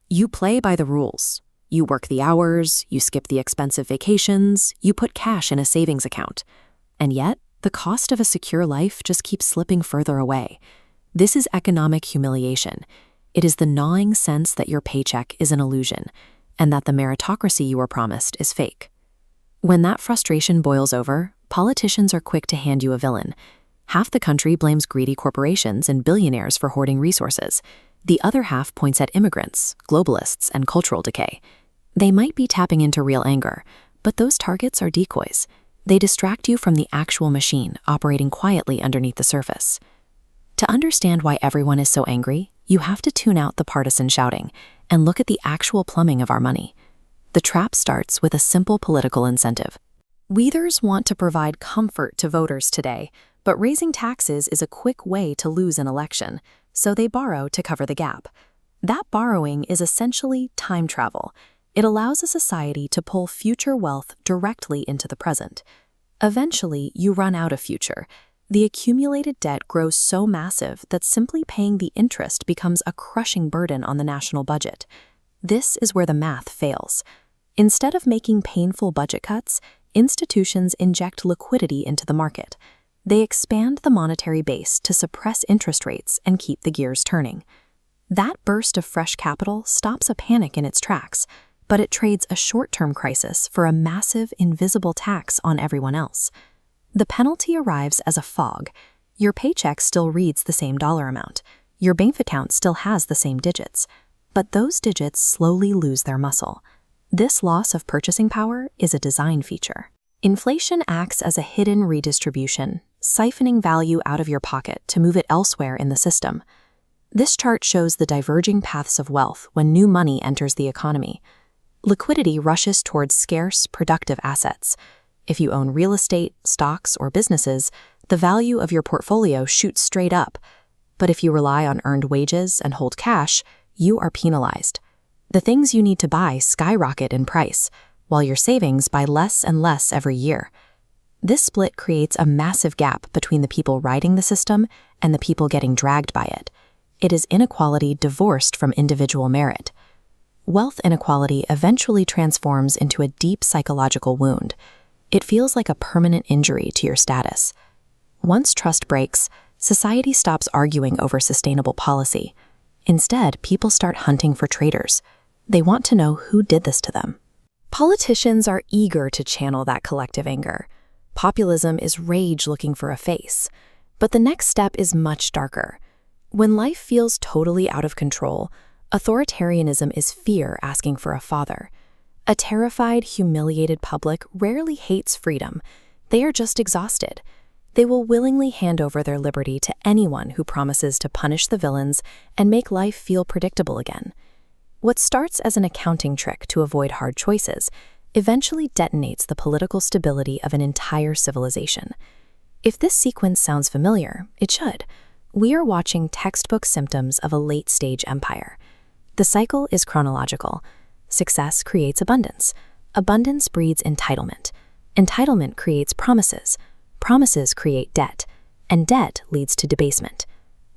You play by the rules. You work the hours, you skip the expensive vacations, you put cash in a savings account. And yet, the cost of a secure life just keeps slipping further away. This is economic humiliation. It is the gnawing sense that your paycheck is an illusion, and that the meritocracy you were promised is fake. When that frustration boils over, politicians are quick to hand you a villain. Half the country blames greedy corporations and billionaires for hoarding resources. The other half points at immigrants, globalists, and cultural decay. They might be tapping into real anger, but those targets are decoys. They distract you from the actual machine operating quietly underneath the surface. To understand why everyone is so angry, you have to tune out the partisan shouting and look at the actual plumbing of our money. The trap starts with a simple political incentive. Leaders want to provide comfort to voters today, but raising taxes is a quick way to lose an election, so they borrow to cover the gap. That borrowing is essentially time travel. It allows a society to pull future wealth directly into the present. Eventually, you run out of future. The accumulated debt grows so massive that simply paying the interest becomes a crushing burden on the national budget. This is where the math fails. Instead of making painful budget cuts, institutions inject liquidity into the market. They expand the monetary base to suppress interest rates and keep the gears turning. That burst of fresh capital stops a panic in its tracks, but it trades a short-term crisis for a massive, invisible tax on everyone else. The penalty arrives as a fog. Your paycheck still reads the same dollar amount. Your bank account still has the same digits, but those digits slowly lose their muscle. This loss of purchasing power is a design feature. Inflation acts as a hidden redistribution, siphoning value out of your pocket to move it elsewhere in the system. This chart shows the diverging paths of wealth when new money enters the economy. Liquidity rushes towards scarce, productive assets. If you own real estate, stocks, or businesses, the value of your portfolio shoots straight up. But if you rely on earned wages and hold cash, you are penalized. The things you need to buy skyrocket in price, while your savings buy less and less every year. This split creates a massive gap between the people riding the system and the people getting dragged by it. It is inequality divorced from individual merit. Wealth inequality eventually transforms into a deep psychological wound. It feels like a permanent injury to your status. Once trust breaks, society stops arguing over sustainable policy. Instead, people start hunting for traitors. They want to know who did this to them. Politicians are eager to channel that collective anger. Populism is rage looking for a face. But the next step is much darker. When life feels totally out of control, authoritarianism is fear asking for a father. A terrified, humiliated public rarely hates freedom. They are just exhausted. They will willingly hand over their liberty to anyone who promises to punish the villains and make life feel predictable again. What starts as an accounting trick to avoid hard choices eventually detonates the political stability of an entire civilization. If this sequence sounds familiar, it should. We are watching textbook symptoms of a late-stage empire. The cycle is chronological. Success creates abundance. Abundance breeds entitlement. Entitlement creates promises. Promises create debt. And debt leads to debasement.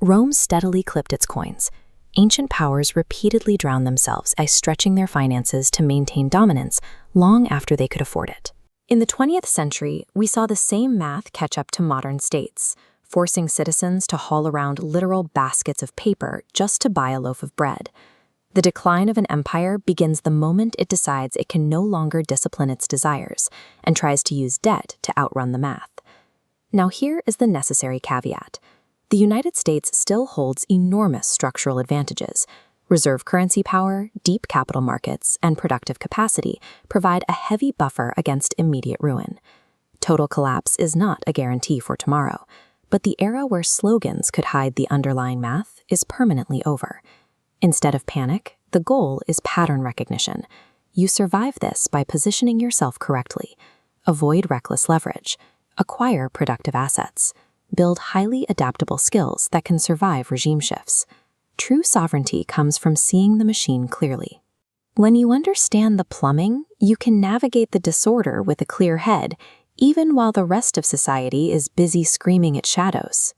Rome steadily clipped its coins. Ancient powers repeatedly drowned themselves by stretching their finances to maintain dominance long after they could afford it. In the 20th century, we saw the same math catch up to modern states, forcing citizens to haul around literal baskets of paper just to buy a loaf of bread. The decline of an empire begins the moment it decides it can no longer discipline its desires and tries to use debt to outrun the math. Now here is the necessary caveat. The United States still holds enormous structural advantages. Reserve currency power, deep capital markets, and productive capacity provide a heavy buffer against immediate ruin. Total collapse is not a guarantee for tomorrow, but the era where slogans could hide the underlying math is permanently over. Instead of panic, the goal is pattern recognition. You survive this by positioning yourself correctly. Avoid reckless leverage. Acquire productive assets. Build highly adaptable skills that can survive regime shifts. True sovereignty comes from seeing the machine clearly. When you understand the plumbing, you can navigate the disorder with a clear head, even while the rest of society is busy screaming at shadows.